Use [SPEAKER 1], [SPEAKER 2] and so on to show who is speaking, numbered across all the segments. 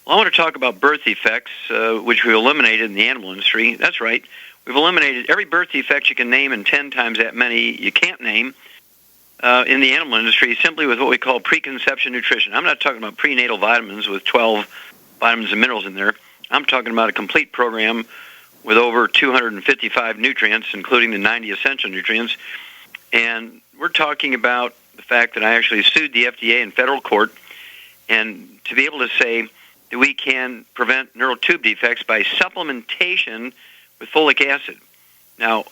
[SPEAKER 1] Well, I want to talk about birth defects, which we eliminated in the animal industry. That's right. We've eliminated every birth defect you can name and 10 times that many you can't name in the animal industry simply with what we call preconception nutrition. I'm not talking about prenatal vitamins with 12 vitamins and minerals in there. I'm talking about a complete program with over 255 nutrients, including the 90 essential nutrients. And we're talking about the fact that I actually sued the FDA in federal court, and to be able to say that we can prevent neural tube defects by supplementation with folic acid. Now,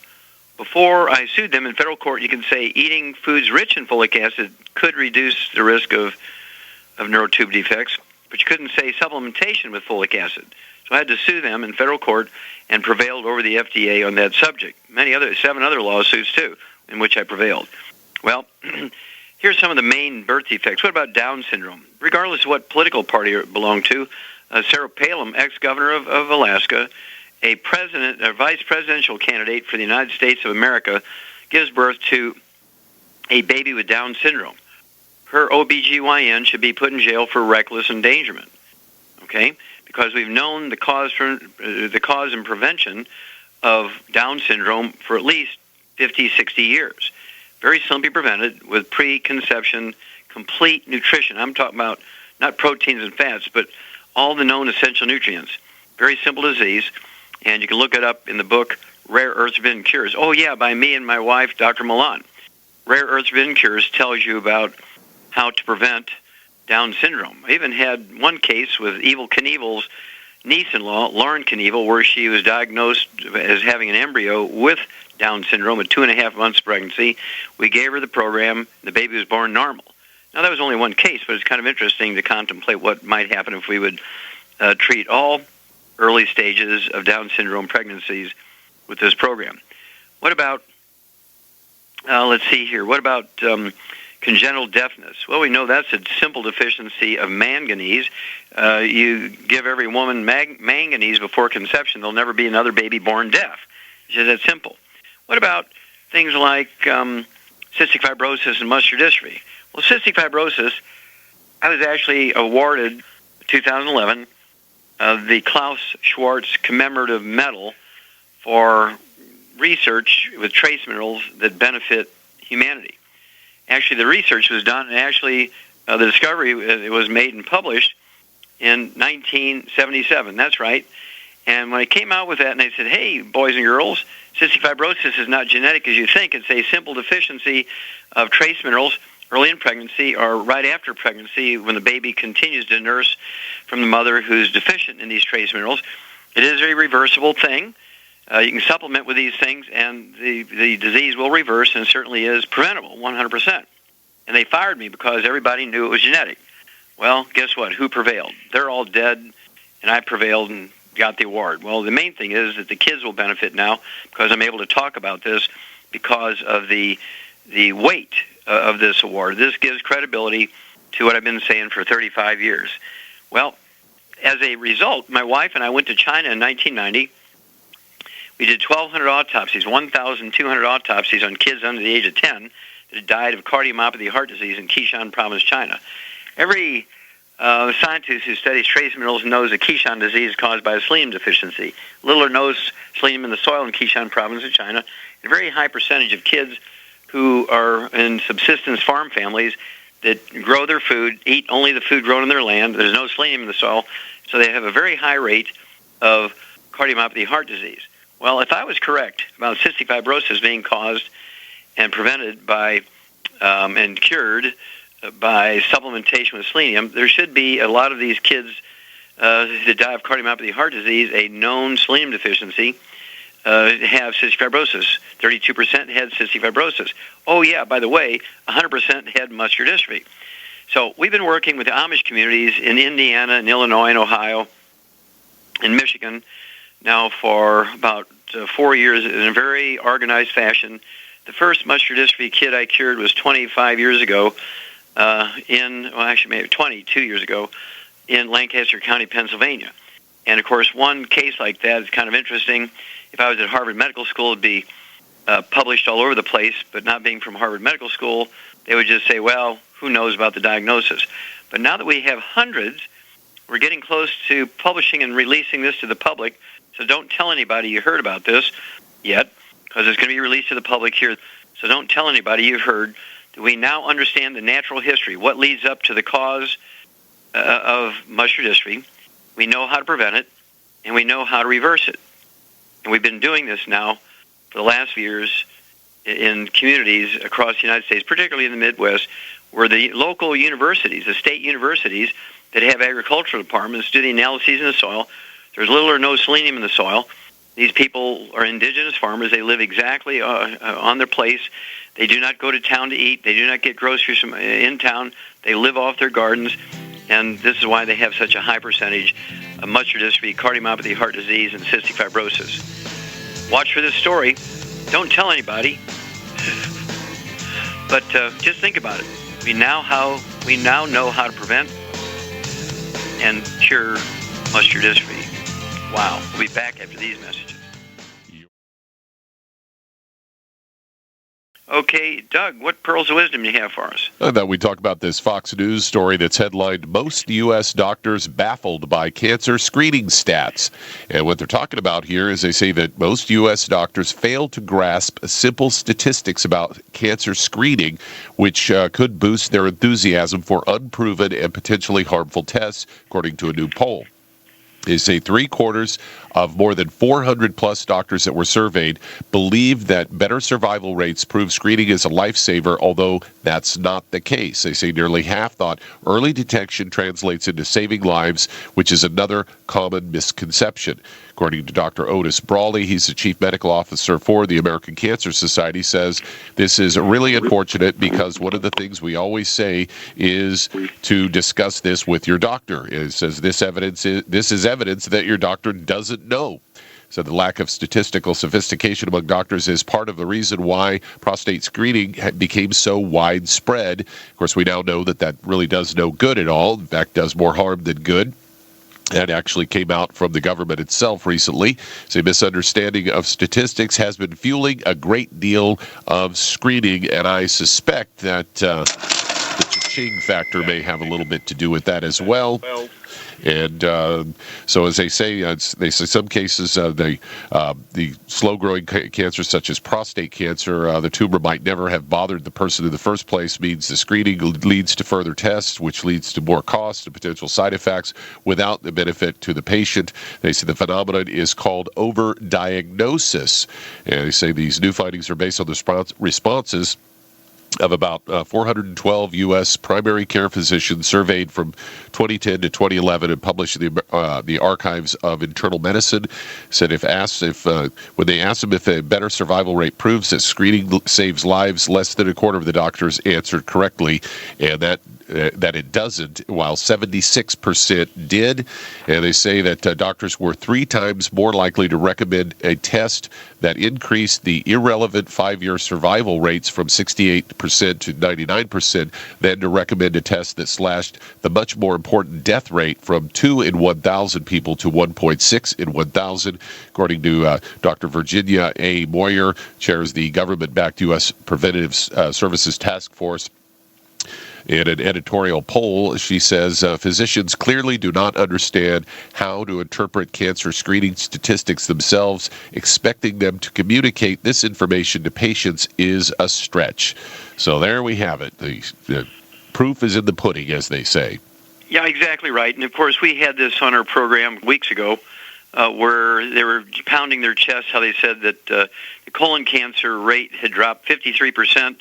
[SPEAKER 1] before I sued them in federal court, you can say eating foods rich in folic acid could reduce the risk of neural tube defects, but you couldn't say supplementation with folic acid. So I had to sue them in federal court and prevailed over the FDA on that subject. 7 other lawsuits, too, in which I prevailed. Well, here's some of the main birth defects. What about Down syndrome? Regardless of what political party you belong to, Sarah Palin, ex-governor of Alaska, a vice presidential candidate for the United States of America, gives birth to a baby with Down syndrome. Her OBGYN should be put in jail for reckless endangerment, okay? Because we've known the cause and prevention of Down syndrome for at least 50, 60 years. Very simply prevented with preconception, complete nutrition. I'm talking about not proteins and fats, but all the known essential nutrients. Very simple disease, and you can look it up in the book, Rare Earths Forbidden Cures. Oh, yeah, by me and my wife, Dr. Milan. Rare Earths Forbidden Cures tells you about how to prevent Down syndrome. I even had one case with Evel Knievel's niece-in-law, Lauren Knievel, where she was diagnosed as having an embryo with Down syndrome at 2.5 months pregnancy. We gave her the program. The baby was born normal. Now, that was only one case, but it's kind of interesting to contemplate what might happen if we would treat all early stages of Down syndrome pregnancies with this program. What about, let's see here, what about congenital deafness? Well, we know that's a simple deficiency of manganese. You give every woman manganese before conception, there'll never be another baby born deaf. It's just that simple. What about things like cystic fibrosis and muscular dystrophy? Well, cystic fibrosis, I was actually awarded in 2011 the Klaus Schwartz Commemorative Medal for research with trace minerals that benefit humanity. Actually, the research was done, and actually the discovery it was made and published in 1977. That's right. And when I came out with that, and I said, hey, boys and girls, cystic fibrosis is not genetic as you think. It's a simple deficiency of trace minerals early in pregnancy or right after pregnancy when the baby continues to nurse from the mother who's deficient in these trace minerals. It is a reversible thing. You can supplement with these things, and the disease will reverse, and certainly is preventable, 100%. And they fired me because everybody knew it was genetic. Well, guess what? Who prevailed? They're all dead, and I prevailed and got the award. Well, the main thing is that the kids will benefit now because I'm able to talk about this because of the weight of this award. This gives credibility to what I've been saying for 35 years. Well, as a result, my wife and I went to China in 1990. We did 1,200 autopsies, 1,200 autopsies on kids under the age of 10 that died of cardiomyopathy heart disease in Qishan province, China. Every scientist who studies trace minerals knows that Qishan disease is caused by a selenium deficiency. Little or no selenium in the soil in Qishan province of China. A very high percentage of kids who are in subsistence farm families that grow their food, eat only the food grown in their land. There's no selenium in the soil, so they have a very high rate of cardiomyopathy heart disease. Well, if I was correct about cystic fibrosis being caused and prevented by and cured by supplementation with selenium, there should be a lot of these kids that die of cardiomyopathy heart disease, a known selenium deficiency, have cystic fibrosis. 32% had cystic fibrosis. Oh, yeah, by the way, 100% had muscular dystrophy. So we've been working with the Amish communities in Indiana and Illinois and Ohio and Michigan now for about 4 years in a very organized fashion. The first muscular dystrophy kid I cured was 25 years ago maybe 22 years ago in Lancaster County, Pennsylvania. And, of course, one case like that is kind of interesting. If I was at Harvard Medical School, it would be published all over the place, but not being from Harvard Medical School, they would just say, well, who knows about the diagnosis? But now that we have hundreds We're getting close to publishing and releasing this to the public, so don't tell anybody you heard about this yet, because it's going to be released to the public here. So don't tell anybody you've heard. We now understand the natural history, what leads up to the cause of muscular dystrophy. We know how to prevent it, and we know how to reverse it. And we've been doing this now for the last few years in communities across the United States, particularly in the Midwest, where the local universities, the state universities that have agricultural departments, do the analyses in the soil. There's little or no selenium in the soil. These people are indigenous farmers. They live exactly on their place. They do not go to town to eat. They do not get groceries from in town. They live off their gardens. And this is why they have such a high percentage of muscular dystrophy, cardiomyopathy, heart disease, and cystic fibrosis. Watch for this story. Don't tell anybody. But just think about it. We now know how to prevent and cure muscular dystrophy. Wow. We'll be back after these messages. Okay, Doug, what pearls of wisdom do you have for us?
[SPEAKER 2] I thought we'd talk about this Fox News story that's headlined, "Most U.S. Doctors Baffled by Cancer Screening Stats." And what they're talking about here is they say that most U.S. doctors fail to grasp simple statistics about cancer screening, which could boost their enthusiasm for unproven and potentially harmful tests, according to a new poll. They say 3/4 of more than 400-plus doctors that were surveyed believe that better survival rates prove screening is a lifesaver, although that's not the case. They say nearly half thought early detection translates into saving lives, which is another common misconception. According to Dr. Otis Brawley, he's the chief medical officer for the American Cancer Society, says this is really unfortunate because one of the things we always say is to discuss this with your doctor. It says this is evidence that your doctor doesn't know. So the lack of statistical sophistication among doctors is part of the reason why prostate screening became so widespread. Of course, we now know that really does no good at all. In fact, does more harm than good. That actually came out from the government itself recently. So a misunderstanding of statistics has been fueling a great deal of screening, and I suspect that the cha-ching factor may have a little bit to do with that as well. And so, as they say some cases, the slow-growing cancers such as prostate cancer, the tumor might never have bothered the person in the first place, means the screening leads to further tests, which leads to more cost and potential side effects without the benefit to the patient. They say the phenomenon is called overdiagnosis. And they say these new findings are based on the responses of about 412 U.S. primary care physicians surveyed from 2010 to 2011 and published in the Archives of Internal Medicine. Said when they asked them if a better survival rate proves that screening saves lives, less than a quarter of the doctors answered correctly, and that it doesn't, while 76% did. And they say that doctors were 3 times more likely to recommend a test that increased the irrelevant 5-year survival rates from 68% to 99% than to recommend a test that slashed the much more important death rate from 2 in 1,000 people to 1.6 in 1,000. According to Dr. Virginia A. Moyer, chairs the government-backed U.S. Preventive Services Task Force. In an editorial poll, she says physicians clearly do not understand how to interpret cancer screening statistics themselves. Expecting them to communicate this information to patients is a stretch. So there we have it. The proof is in the pudding, as they say.
[SPEAKER 1] Yeah, exactly right. And, of course, we had this on our program weeks ago where they were pounding their chest how they said that the colon cancer rate had dropped 53%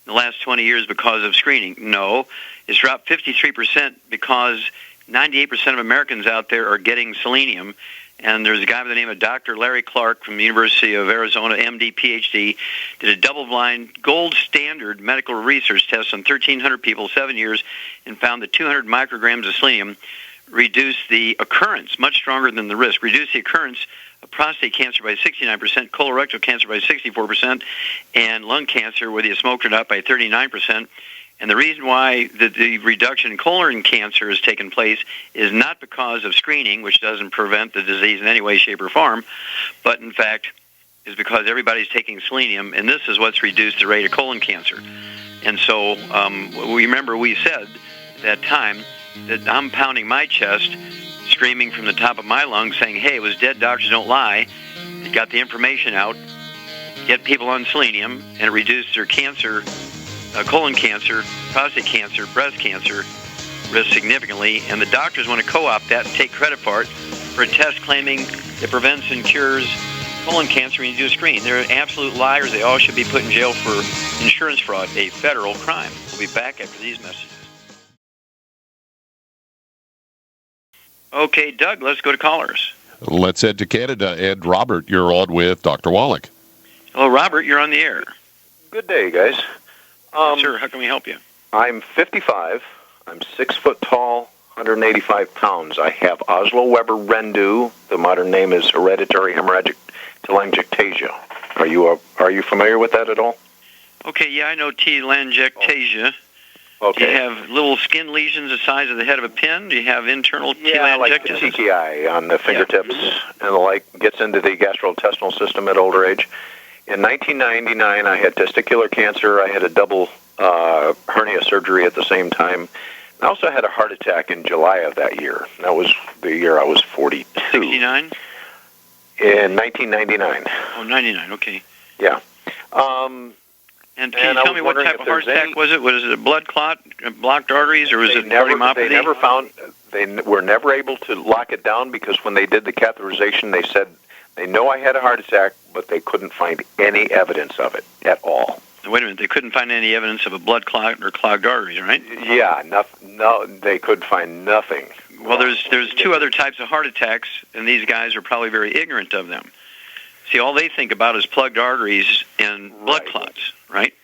[SPEAKER 1] in the last 20 years because of screening. No, it's dropped 53% because 98% of Americans out there are getting selenium. And there's a guy by the name of Dr. Larry Clark from the University of Arizona, MD, PhD, did a double-blind, gold standard medical research test on 1,300 people, 7 years, and found that 200 micrograms of selenium reduced the occurrence, much stronger than the risk, reduced the occurrence of prostate cancer by 69%, colorectal cancer by 64%, and lung cancer, whether you smoked or not, by 39%. And the reason why the reduction in colon cancer has taken place is not because of screening, which doesn't prevent the disease in any way, shape, or form, but in fact is because everybody's taking selenium, and this is what's reduced the rate of colon cancer. And so we remember we said at that time that I'm pounding my chest, screaming from the top of my lungs, saying, hey, it was dead, doctors don't lie. It got the information out, get people on selenium, and it reduced their cancer, colon cancer, prostate cancer, breast cancer risk significantly. And the doctors want to co-opt that and take credit for it, for a test claiming it prevents and cures colon cancer when you do a screen. They're absolute liars. They all should be put in jail for insurance fraud, a federal crime. We'll be back after these messages. Okay, Doug, let's go to callers.
[SPEAKER 2] Let's head to Canada. Ed Robert, you're on with Dr. Wallach.
[SPEAKER 1] Hello, Robert. You're on the air.
[SPEAKER 3] Good day, guys.
[SPEAKER 1] Sure. How can we help you?
[SPEAKER 3] I'm 55. I'm 6 foot tall, 185 pounds. I have Oslo-Weber-Rendu. The modern name is hereditary hemorrhagic telangiectasia. Are you familiar with that at all?
[SPEAKER 1] Okay, yeah, I know telangiectasia.
[SPEAKER 3] Okay.
[SPEAKER 1] Do you have little skin lesions the size of the head of a pin? Do you have internal
[SPEAKER 3] Yeah, like
[SPEAKER 1] telangiectasis?
[SPEAKER 3] TKI on the fingertips and the like. Gets into the gastrointestinal system at older age. In 1999, I had testicular cancer. I had a double hernia surgery at the same time. I also had a heart attack in July of that year. That was the year I was 42.
[SPEAKER 1] 69?
[SPEAKER 3] In 1999.
[SPEAKER 1] Oh, 99, okay.
[SPEAKER 3] Yeah.
[SPEAKER 1] And can you tell me what type of heart attack was it? Was it a blood clot, blocked arteries, or was it cardiomyopathy?
[SPEAKER 3] They were never able to lock it down because when they did the catheterization, they said they know I had a heart attack, but they couldn't find any evidence of it at all.
[SPEAKER 1] Wait a minute, they couldn't find any evidence of a blood clot or clogged arteries, right?
[SPEAKER 3] Yeah, no, they could find nothing.
[SPEAKER 1] Well, there's two other types of heart attacks, and these guys are probably very ignorant of them. See, all they think about is plugged arteries and blood clots, right?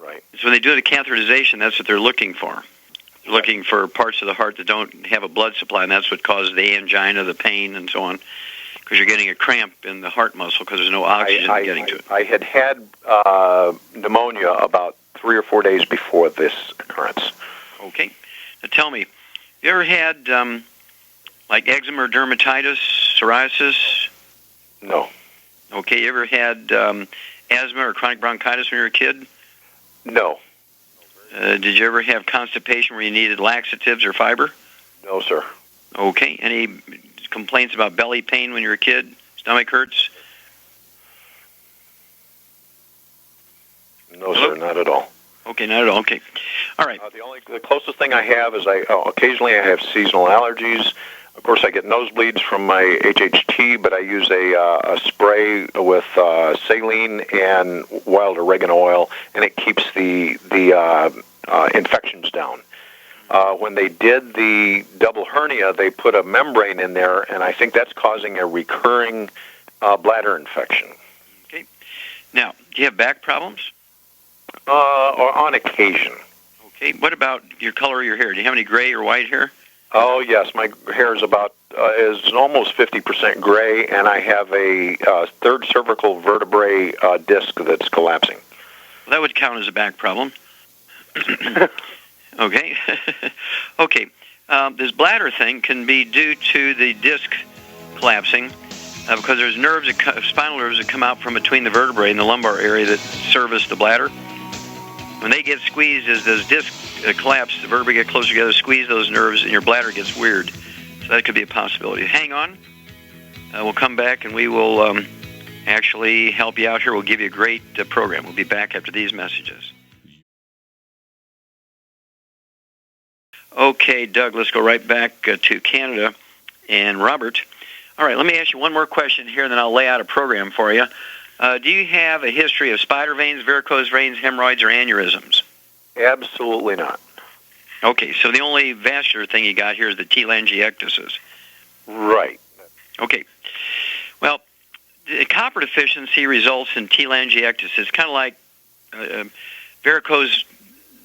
[SPEAKER 3] Right.
[SPEAKER 1] So when they do the catheterization, that's what they're looking for. They're looking for parts of the heart that don't have a blood supply, and that's what causes the angina, the pain, and so on, because you're getting a cramp in the heart muscle because there's no oxygen getting to it.
[SPEAKER 3] I had pneumonia about 3 or 4 days before this occurrence.
[SPEAKER 1] Okay. Now tell me, you ever had like eczema or dermatitis, psoriasis?
[SPEAKER 3] No.
[SPEAKER 1] Okay. You ever had asthma or chronic bronchitis when you were a kid?
[SPEAKER 3] No.
[SPEAKER 1] Did you ever have constipation where you needed laxatives or fiber?
[SPEAKER 3] No, sir.
[SPEAKER 1] Okay. Any complaints about belly pain when you were a kid? Stomach hurts?
[SPEAKER 3] No, sir, not at all.
[SPEAKER 1] Okay, not at all. Okay. All right.
[SPEAKER 3] The closest thing I have is occasionally I have seasonal allergies. Of course, I get nosebleeds from my HHT, but I use a spray with saline and wild oregano oil, and it keeps the infections down. When they did the double hernia, they put a membrane in there, and I think that's causing a recurring bladder infection.
[SPEAKER 1] Okay. Now, do you have back problems?
[SPEAKER 3] Or on occasion.
[SPEAKER 1] Okay. What about your color of your hair? Do you have any gray or white hair?
[SPEAKER 3] Oh, yes. My hair is is almost 50% gray, and I have a third cervical vertebrae disc that's collapsing.
[SPEAKER 1] Well, that would count as a back problem. Okay. Okay. This bladder thing can be due to the disc collapsing because there's spinal nerves that come out from between the vertebrae and the lumbar area that service the bladder. When they get squeezed, as those discs collapse, the vertebrae get closer together, squeeze those nerves, and your bladder gets weird. So that could be a possibility. Hang on. We'll come back, and we will actually help you out here. We'll give you a great program. We'll be back after these messages. Okay, Doug, let's go right back to Canada. And Robert, all right, let me ask you one more question here, and then I'll lay out a program for you. Do you have a history of spider veins, varicose veins, hemorrhoids, or aneurysms?
[SPEAKER 3] Absolutely not.
[SPEAKER 1] Okay, so the only vascular thing you got here is the telangiectasis.
[SPEAKER 3] Right.
[SPEAKER 1] Okay. Well, the copper deficiency results in telangiectasis, kind of like varicose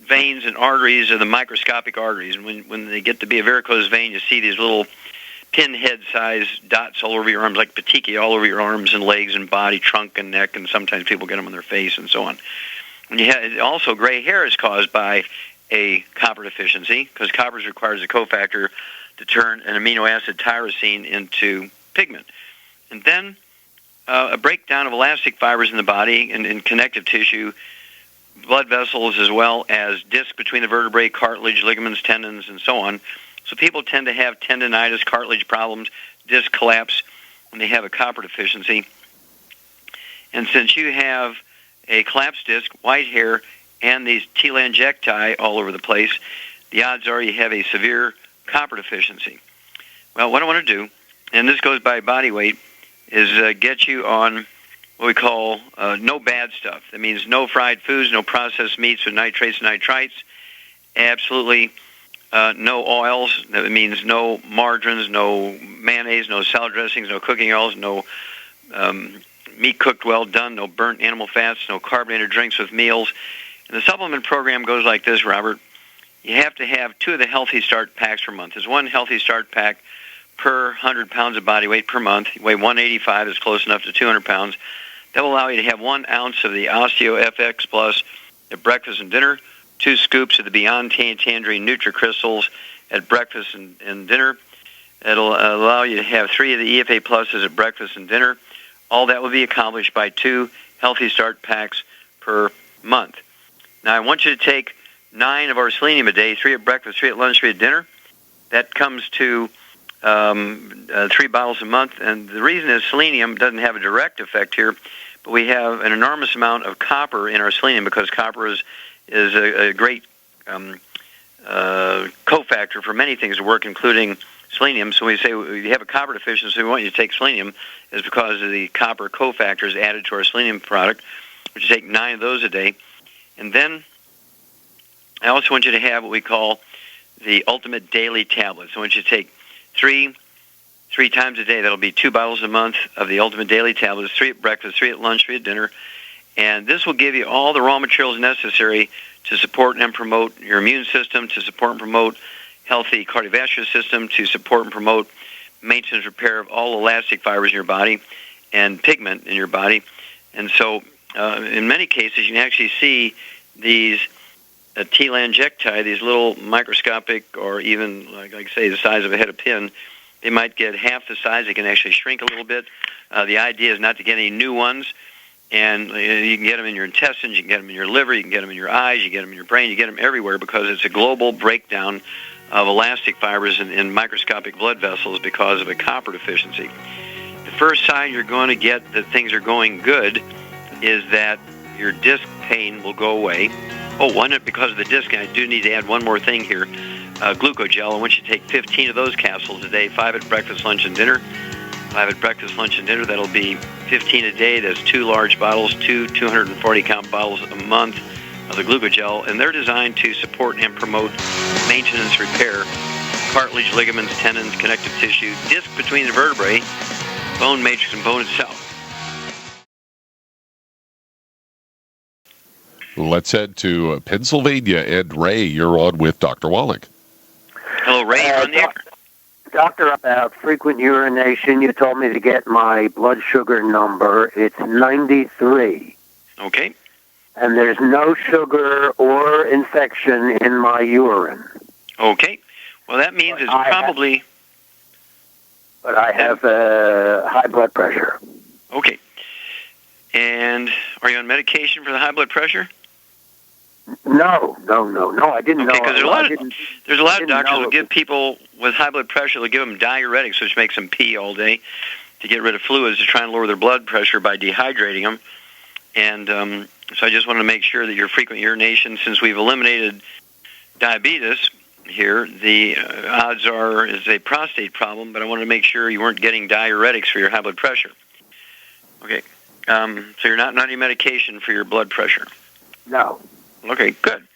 [SPEAKER 1] veins and arteries are the microscopic arteries. And when they get to be a varicose vein, you see these little pinhead-sized dots all over your arms, like petechiae all over your arms and legs and body, trunk and neck, and sometimes people get them on their face and so on. When you have, also, gray hair is caused by a copper deficiency because copper requires a cofactor to turn an amino acid tyrosine into pigment. And then a breakdown of elastic fibers in the body and in connective tissue, blood vessels, as well as disc between the vertebrae, cartilage, ligaments, tendons, and so on, So people tend to have tendonitis, cartilage problems, disc collapse when they have a copper deficiency. And since you have a collapsed disc, white hair, and these telangiectae all over the place, the odds are you have a severe copper deficiency. Well, what I want to do, and this goes by body weight, is get you on what we call no bad stuff. That means no fried foods, no processed meats with nitrates and nitrites, absolutely no oils. That means no margarines, no mayonnaise, no salad dressings, no cooking oils, no meat cooked well done, no burnt animal fats, no carbonated drinks with meals. And the supplement program goes like this, Robert. You have to have 2 of the Healthy Start packs per month. There's 1 Healthy Start pack per 100 pounds of body weight per month. You weigh 185, is close enough to 200 pounds. That will allow you to have 1 ounce of the Osteo FX Plus at breakfast and dinner, 2 scoops of the Beyond Tangerine Nutri-Crystals at breakfast and dinner. It'll allow you to have 3 of the EFA Pluses at breakfast and dinner. All that will be accomplished by 2 Healthy Start packs per month. Now, I want you to take 9 of our selenium a day, 3 at breakfast, 3 at lunch, 3 at dinner. That comes to 3 bottles a month. And the reason is selenium doesn't have a direct effect here, but we have an enormous amount of copper in our selenium because copper is a great cofactor for many things to work, including selenium. So when we say you have a copper deficiency, we want you to take selenium, is because of the copper cofactors added to our selenium product, which you take 9 of those a day. And then I also want you to have what we call the Ultimate Daily Tablets. I want you to take 3 times a day. That'll be 2 bottles a month of the Ultimate Daily Tablets, 3 at breakfast, 3 at lunch, 3 at dinner. And this will give you all the raw materials necessary to support and promote your immune system, to support and promote healthy cardiovascular system, to support and promote maintenance repair of all elastic fibers in your body and pigment in your body. And so in many cases, you can actually see these telangiectae, these little microscopic, or even, like I say, the size of a head of pin. They might get half the size. They can actually shrink a little bit. The idea is not to get any new ones. And you can get them in your intestines, you can get them in your liver, you can get them in your eyes, you get them in your brain, you get them everywhere because it's a global breakdown of elastic fibers in microscopic blood vessels because of a copper deficiency. The first sign you're going to get that things are going good is that your disc pain will go away. Oh, one, because of the disc, and I do need to add one more thing here. Glucogel, I want you to take 15 of those capsules a day, 5 at breakfast, lunch, and dinner. 5 at breakfast, lunch, and dinner. That'll be 15 a day. That's 2 large bottles, 2 240-count bottles a month of the Glucogel. And they're designed to support and promote maintenance repair, cartilage, ligaments, tendons, connective tissue, disc between the vertebrae, bone matrix, and bone itself.
[SPEAKER 2] Let's head to Pennsylvania. And Ray, you're on with Dr. Wallach.
[SPEAKER 1] Hello, Ray. On the air.
[SPEAKER 4] Doctor, about frequent urination, you told me to get my blood sugar number. It's 93.
[SPEAKER 1] Okay.
[SPEAKER 4] And there's no sugar or infection in my urine.
[SPEAKER 1] Okay. Well, that means it's probably...
[SPEAKER 4] But I have high blood pressure.
[SPEAKER 1] Okay. And are you on medication for the high blood pressure?
[SPEAKER 4] No, I didn't know.
[SPEAKER 1] Okay, because there's a lot of doctors who give people with high blood pressure, they'll give them diuretics, which makes them pee all day to get rid of fluids, to try and lower their blood pressure by dehydrating them. And so I just wanted to make sure that your frequent urination, since we've eliminated diabetes here, the odds are is a prostate problem, but I wanted to make sure you weren't getting diuretics for your high blood pressure. Okay, so you're not on any medication for your blood pressure?
[SPEAKER 4] No.
[SPEAKER 1] Okay, good.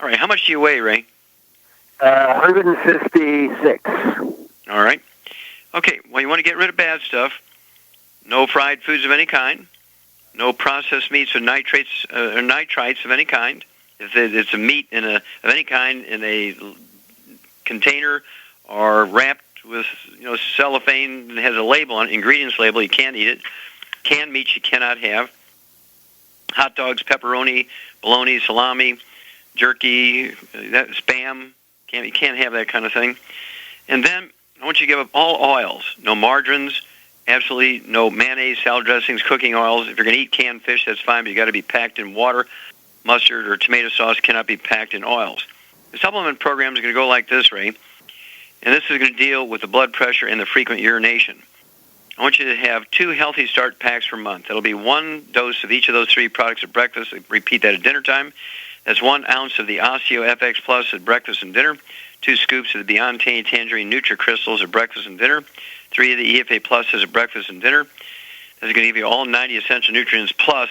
[SPEAKER 1] All right, how much do you weigh, Ray?
[SPEAKER 4] 156.
[SPEAKER 1] All right. Okay, well, you want to get rid of bad stuff. No fried foods of any kind. No processed meats or nitrates or nitrites of any kind. If it's a meat of any kind in a container or wrapped with cellophane that has a label on it, ingredients label, you can't eat it. Canned meats you cannot have. Hot dogs, pepperoni, bologna, salami, jerky, Spam. You can't have that kind of thing. And then I want you to give up all oils. No margarines, absolutely no mayonnaise, salad dressings, cooking oils. If you're going to eat canned fish, that's fine, but you got to be packed in water. Mustard or tomato sauce cannot be packed in oils. The supplement program is going to go like this, Ray. and this is going to deal with the blood pressure and the frequent urination. I want you to have 2 Healthy Start packs per month. That'll be 1 dose of each of those 3 products at breakfast. Repeat that at dinner time. That's 1 ounce of the Osteo FX Plus at breakfast and dinner, 2 scoops of the Beyond Tangerine NutriCrystals at breakfast and dinner, 3 of the EFA Pluses at breakfast and dinner. That's going to give you all 90 essential nutrients plus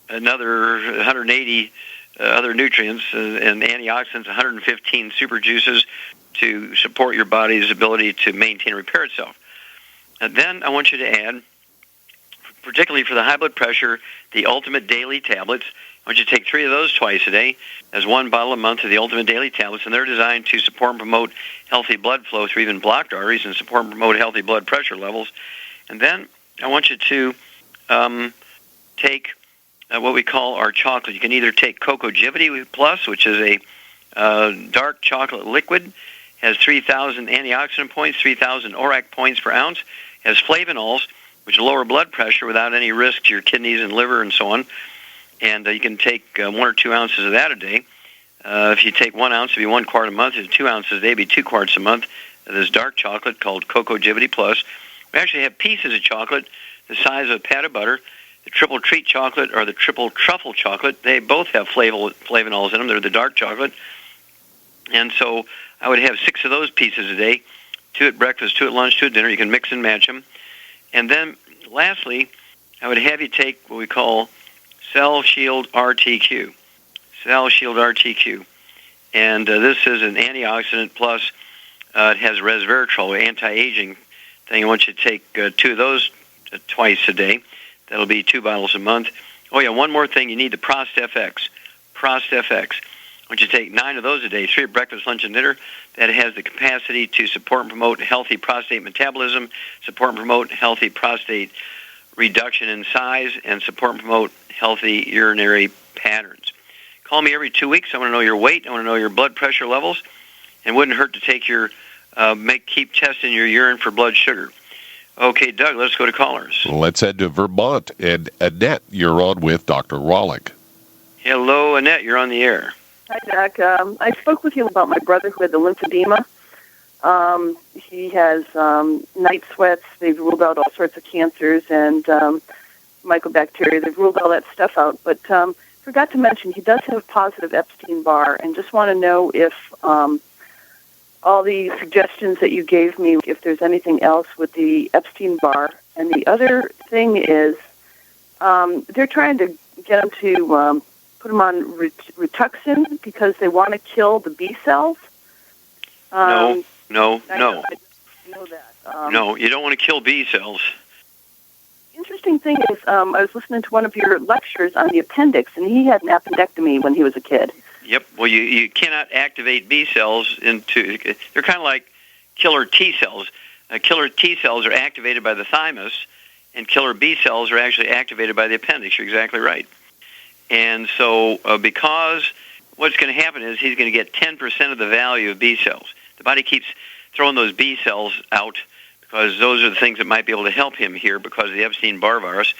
[SPEAKER 1] another 180 other nutrients and antioxidants, 115 super juices to support your body's ability to maintain and repair itself. And then I want you to add, particularly for the high blood pressure, the Ultimate Daily Tablets. I want you to take 3 of those twice a day as 1 bottle a month of the Ultimate Daily Tablets, and they're designed to support and promote healthy blood flow through even blocked arteries and support and promote healthy blood pressure levels. And then I want you to take what we call our chocolate. You can either take Cocogivity Plus, which is a dark chocolate liquid, has 3,000 antioxidant points, 3,000 ORAC points per ounce, has flavonols, which lower blood pressure without any risk to your kidneys and liver and so on. And you can take 1 or 2 ounces of that a day. If you take 1 ounce, it'd be 1 quart a month. If 2 ounces a day, it'd be 2 quarts a month. This dark chocolate called Cocogivity Plus. We actually have pieces of chocolate the size of a pat of butter. The triple treat chocolate or the triple truffle chocolate, they both have flavonols in them. They're the dark chocolate. And so I would have 6 of those pieces a day, 2 at breakfast, 2 at lunch, 2 at dinner. You can mix and match them. And then lastly, I would have you take what we call Cell Shield RTQ. Cell Shield RTQ. And this is an antioxidant plus it has resveratrol, anti-aging thing. I want you to take 2 of those twice a day. That'll be 2 bottles a month. Oh, yeah, one more thing. You need the Prost FX. Prost FX. I want you to take 9 of those a day, 3 at breakfast, lunch, and dinner. That has the capacity to support and promote healthy prostate metabolism, support and promote healthy prostate reduction in size, and support and promote healthy urinary patterns. Call me every 2 weeks. I want to know your weight. I want to know your blood pressure levels. And it wouldn't hurt to take your keep testing your urine for blood sugar. Okay, Doug, let's go to callers.
[SPEAKER 2] Let's head to Vermont. And Annette, you're on with Dr. Wallach.
[SPEAKER 1] Hello, Annette. You're on the air.
[SPEAKER 5] Hi, Doc. I spoke with you about my brother who had the lymphedema. He has night sweats. They've ruled out all sorts of cancers and mycobacteria. They've ruled all that stuff out. But forgot to mention he does have positive Epstein-Barr, and just want to know if all the suggestions that you gave me, if there's anything else with the Epstein-Barr. And the other thing is they're trying to get him to put him on Rituxan because they want to kill the B cells.
[SPEAKER 1] No.
[SPEAKER 5] I know that.
[SPEAKER 1] No, you don't want to kill B cells.
[SPEAKER 5] Interesting thing is, I was listening to one of your lectures on the appendix, and he had an appendectomy when he was a kid.
[SPEAKER 1] Yep. Well, you cannot activate B cells into. They're kind of like killer T cells. Killer T cells are activated by the thymus, and killer B cells are actually activated by the appendix. You're exactly right. And so, because what's going to happen is he's going to get 10% of the value of B cells. The body keeps throwing those B cells out because those are the things that might be able to help him here because of the Epstein-Barr virus.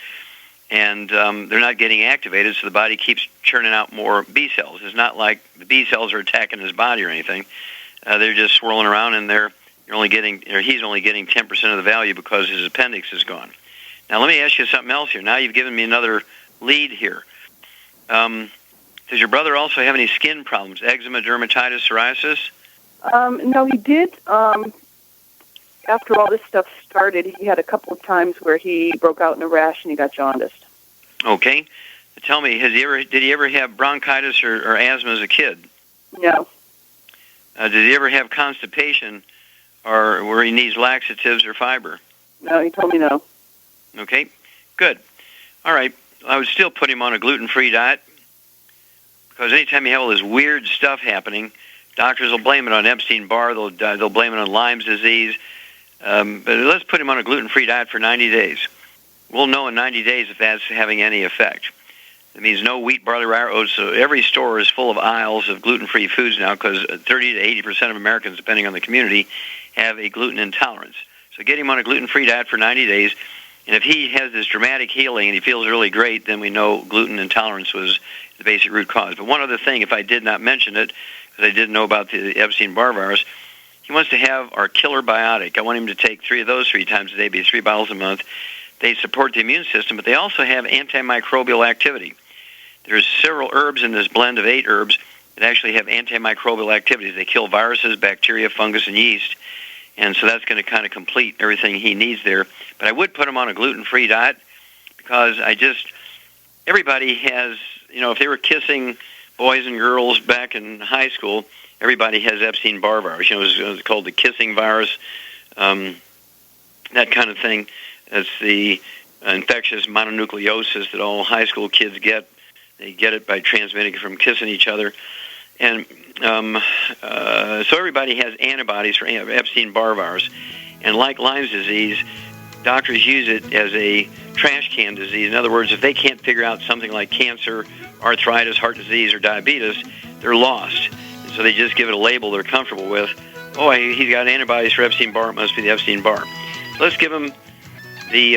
[SPEAKER 1] And they're not getting activated, so the body keeps churning out more B cells. It's not like the B cells are attacking his body or anything. They're just swirling around, and he's only getting 10% of the value because his appendix is gone. Now, let me ask you something else here. Now you've given me another lead here. Does your brother also have any skin problems, eczema, dermatitis, psoriasis?
[SPEAKER 5] No, he did. After all this stuff started, he had a couple of times where he broke out in a rash and he got jaundiced.
[SPEAKER 1] Okay. Tell me, did he ever have bronchitis or asthma as a kid?
[SPEAKER 5] No.
[SPEAKER 1] Did he ever have constipation or where he needs laxatives or fiber?
[SPEAKER 5] No, he told me no.
[SPEAKER 1] Okay. Good. All right. I would still put him on a gluten-free diet because anytime you have all this weird stuff happening, doctors will blame it on Epstein-Barr. They'll blame it on Lyme's disease. But let's put him on a gluten-free diet for 90 days. We'll know in 90 days if that's having any effect. It means no wheat, barley, rye, or oats. So every store is full of aisles of gluten-free foods now because 30 to 80% of Americans, depending on the community, have a gluten intolerance. So get him on a gluten-free diet for 90 days. And if he has this dramatic healing and he feels really great, then we know gluten intolerance was the basic root cause. But one other thing, if I did not mention it, because I didn't know about the Epstein-Barr virus, he wants to have our killer biotic. I want him to take 3 of those 3 times a day, be 3 bottles a month. They support the immune system, but they also have antimicrobial activity. There's several herbs in this blend of 8 herbs that actually have antimicrobial activity. They kill viruses, bacteria, fungus, and yeast. And so that's going to kind of complete everything he needs there. But I would put him on a gluten-free diet because everybody has, if they were kissing boys and girls back in high school, everybody has Epstein-Barr virus. It was called the kissing virus, that kind of thing. It's the infectious mononucleosis that all high school kids get. They get it by transmitting it from kissing each other. And so everybody has antibodies for Epstein-Barr virus. And like Lyme's disease, doctors use it as a trash can disease. In other words, if they can't figure out something like cancer, arthritis, heart disease, or diabetes, they're lost. And so they just give it a label they're comfortable with. Oh, he's got antibodies for Epstein-Barr. It must be the Epstein-Barr. Let's give him the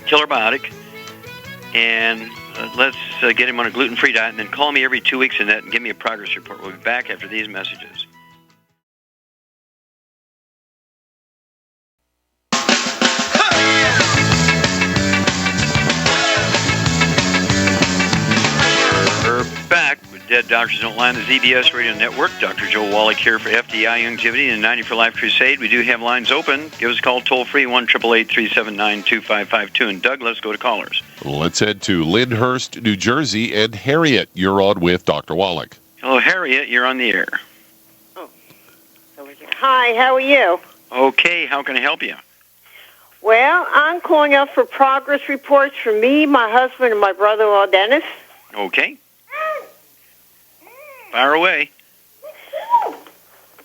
[SPEAKER 1] killer biotic, and let's get him on a gluten-free diet, and then call me every 2 weeks in that and give me a progress report. We'll be back after these messages. We're back with Dead Doctors Don't Lie on the ZBS Radio Network. Dr. Joe Wallach here for FDI Longevity and 90 for Life Crusade. We do have lines open. Give us a call toll-free, 1-888-379-2552. And Doug, let's go to callers.
[SPEAKER 2] Let's head to Lyndhurst, New Jersey. And Harriet, you're on with Dr. Wallach.
[SPEAKER 1] Hello, Harriet. You're on the air.
[SPEAKER 6] Oh, over here. Hi, how are you?
[SPEAKER 1] Okay, how can I help you?
[SPEAKER 6] Well, I'm calling up for progress reports for me, my husband, and my brother-in-law, Dennis.
[SPEAKER 1] Okay. Fire away.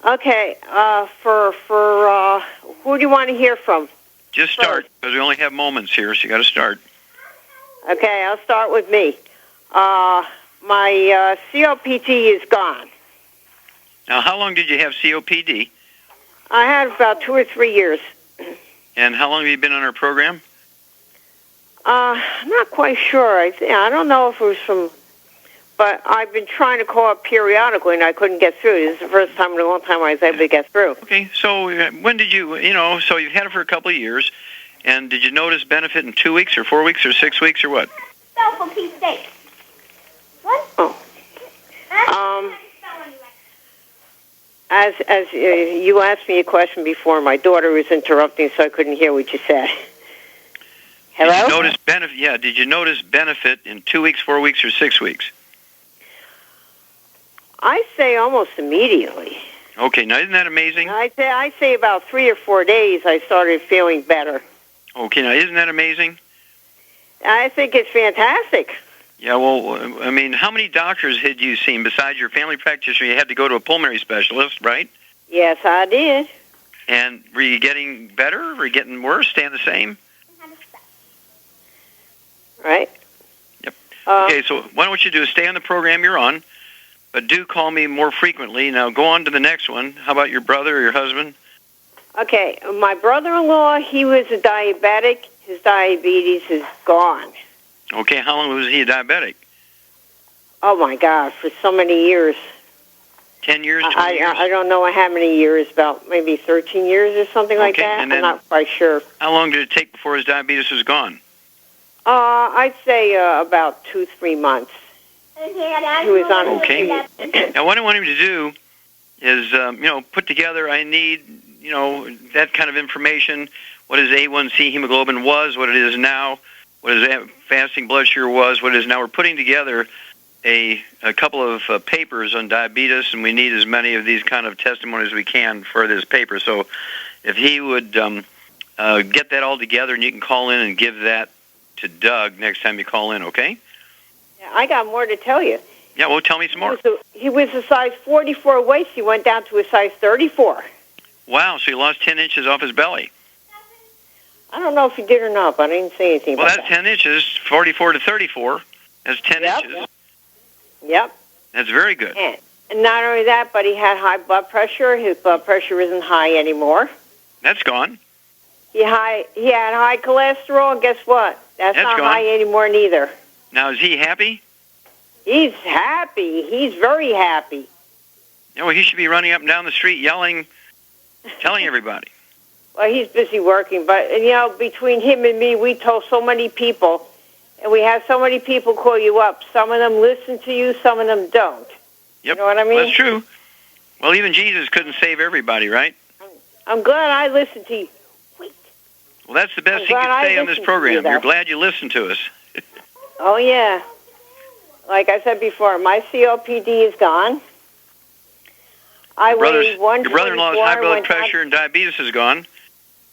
[SPEAKER 6] Okay, for who do you want to hear from?
[SPEAKER 1] Just start, because we only have moments here, so you got to start.
[SPEAKER 6] Okay, I'll start with me. My COPD is gone.
[SPEAKER 1] Now, how long did you have COPD?
[SPEAKER 6] I had about 2 or 3 years.
[SPEAKER 1] And how long have you been on our program?
[SPEAKER 6] I'm not quite sure. I don't know if it was from... But I've been trying to call up periodically, and I couldn't get through. This is the first time in a long time I was able to get through.
[SPEAKER 1] Okay, so when did you, so you've had it for a couple of years, and did you notice benefit in 2 weeks or 4 weeks or 6 weeks or what?
[SPEAKER 6] For Pete's sake. What? Oh. As you asked me a question before, my daughter was interrupting, so I couldn't hear what you said. Hello?
[SPEAKER 1] Did you notice benefit? Yeah, did you notice benefit in 2 weeks, 4 weeks, or 6 weeks?
[SPEAKER 6] I say almost immediately.
[SPEAKER 1] Okay, now isn't that amazing?
[SPEAKER 6] I say about 3 or 4 days I started feeling better.
[SPEAKER 1] Okay, now isn't that amazing?
[SPEAKER 6] I think it's fantastic.
[SPEAKER 1] Yeah, well, I mean, how many doctors had you seen besides your family practitioner? You had to go to a pulmonary specialist, right?
[SPEAKER 6] Yes, I did.
[SPEAKER 1] And were you getting better? Were you getting worse? Staying the same?
[SPEAKER 6] Right.
[SPEAKER 1] Yep. Okay, so why don't you do is stay on the program you're on, but do call me more frequently. Now go on to the next one. How about your brother or your husband?
[SPEAKER 6] Okay, my brother-in-law, he was a diabetic. His diabetes is gone.
[SPEAKER 1] Okay, how long was he a diabetic?
[SPEAKER 6] Oh, my God, for so many years.
[SPEAKER 1] 10 years, 20 years?
[SPEAKER 6] I don't know how many years, about maybe 13 years or something like that.
[SPEAKER 1] And then,
[SPEAKER 6] I'm not quite sure.
[SPEAKER 1] How long did it take before his diabetes was gone?
[SPEAKER 6] I'd say about 2-3 months. He was on.
[SPEAKER 1] Okay. Now, what I want him to do is, put together, I need, that kind of information, what his A1C hemoglobin was, what it is now, what his fasting blood sugar was, what it is now. We're putting together a couple of papers on diabetes, and we need as many of these kind of testimonies as we can for this paper. So if he would get that all together, and you can call in and give that to Doug next time you call in, okay?
[SPEAKER 6] Yeah, I got more to tell you.
[SPEAKER 1] Yeah, well, tell me some more.
[SPEAKER 6] He was a size 44 waist. He went down to a size 34.
[SPEAKER 1] Wow, so he lost 10 inches off his belly.
[SPEAKER 6] I don't know if he did or not, but I didn't say anything about that.
[SPEAKER 1] Well, that's 10 inches, 44 to 34. That's 10 inches.
[SPEAKER 6] Yep.
[SPEAKER 1] That's very good.
[SPEAKER 6] And not only that, but he had high blood pressure. His blood pressure isn't high anymore.
[SPEAKER 1] That's gone.
[SPEAKER 6] He had high cholesterol, and guess what? That's not
[SPEAKER 1] gone.
[SPEAKER 6] high anymore neither.
[SPEAKER 1] Now, is he happy?
[SPEAKER 6] He's happy. He's very happy.
[SPEAKER 1] Yeah, well, he should be running up and down the street yelling, telling everybody.
[SPEAKER 6] Well, he's busy working, but between him and me, we told so many people, and we have so many people call you up. Some of them listen to you, some of them don't.
[SPEAKER 1] Yep.
[SPEAKER 6] You know what I mean?
[SPEAKER 1] That's true. Well, even Jesus couldn't save everybody, right?
[SPEAKER 6] I'm glad I listened to you. Wait.
[SPEAKER 1] Well, that's the best
[SPEAKER 6] I'm
[SPEAKER 1] thing
[SPEAKER 6] glad
[SPEAKER 1] to
[SPEAKER 6] I
[SPEAKER 1] say on this
[SPEAKER 6] listened to
[SPEAKER 1] program.
[SPEAKER 6] you, though.
[SPEAKER 1] You're glad you listened to us.
[SPEAKER 6] Oh, yeah. Like I said before, my COPD is gone. I weigh 124.
[SPEAKER 1] Your brother-in-law's high blood
[SPEAKER 6] went
[SPEAKER 1] pressure and diabetes is gone.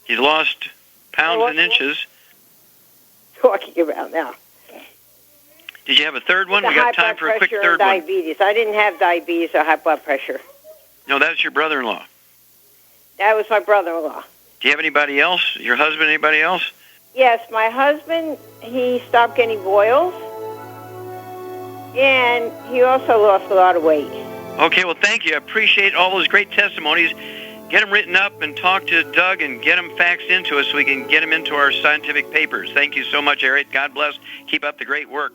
[SPEAKER 1] He's lost pounds and inches.
[SPEAKER 6] Talking about now.
[SPEAKER 1] Did you have a third one?
[SPEAKER 6] The
[SPEAKER 1] We got
[SPEAKER 6] high
[SPEAKER 1] time for
[SPEAKER 6] blood
[SPEAKER 1] a quick
[SPEAKER 6] pressure
[SPEAKER 1] third
[SPEAKER 6] and
[SPEAKER 1] one.
[SPEAKER 6] diabetes. I didn't have diabetes or high blood pressure.
[SPEAKER 1] No, that's your brother-in-law.
[SPEAKER 6] That was my brother-in-law.
[SPEAKER 1] Do you have anybody else? Your husband, anybody else?
[SPEAKER 6] Yes, my husband, he stopped getting boils, and he also lost a lot of weight.
[SPEAKER 1] Okay, well, thank you. I appreciate all those great testimonies. Get them written up and talk to Doug and get them faxed into us so we can get them into our scientific papers. Thank you so much, Eric. God bless. Keep up the great work.